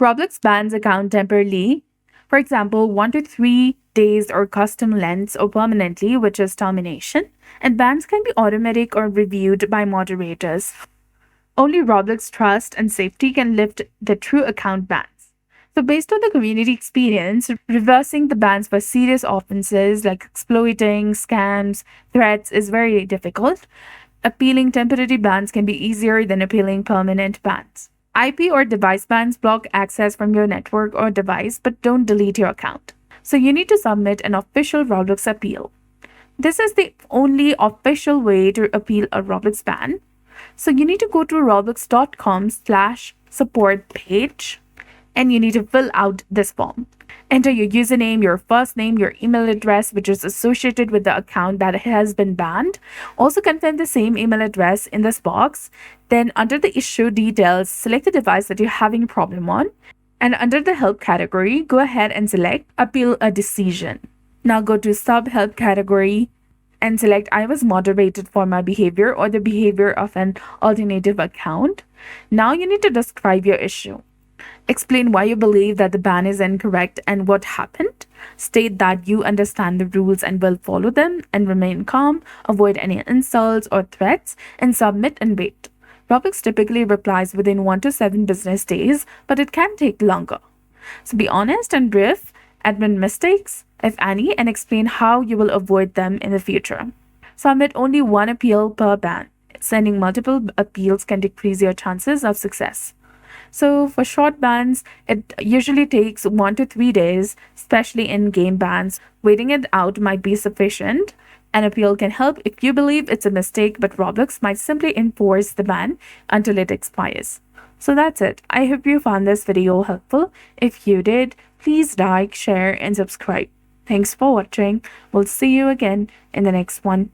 Roblox bans account temporarily, for example, 1 to 3 days or custom lengths or permanently, which is termination, and bans can be automatic or reviewed by moderators. Only Roblox trust and safety can lift the true account bans. So, based on the community experience, reversing the bans for serious offenses like exploiting, scams, threats is very difficult. Appealing temporary bans can be easier than appealing permanent bans. IP or device bans block access from your network or device but don't delete your account. So you need to submit an official Roblox appeal. This is the only official way to appeal a Roblox ban. So you need to go to roblox.com/support page and you need to fill out this form. Enter your username, your first name, your email address, which is associated with the account that has been banned. Also confirm the same email address in this box. Then under the issue details, select the device that you're having a problem on. And under the help category, go ahead and select appeal a decision. Now go to sub help category and select I was moderated for my behavior or the behavior of an alternative account. Now you need to describe your issue. Explain why you believe that the ban is incorrect and what happened. State that you understand the rules and will follow them and remain calm, avoid any insults or threats, and submit and wait. Roblox typically replies within 1 to 7 business days, but it can take longer. So be honest and brief, admit mistakes, if any, and explain how you will avoid them in the future. Submit only one appeal per ban. Sending multiple appeals can decrease your chances of success. So for short bans, it usually takes 1 to 3 days, especially in game bans. Waiting it out might be sufficient. An appeal can help if you believe it's a mistake, but Roblox might simply enforce the ban until it expires. So that's it. I hope you found this video helpful. If you did, please like, share, and subscribe. Thanks for watching. We'll see you again in the next one.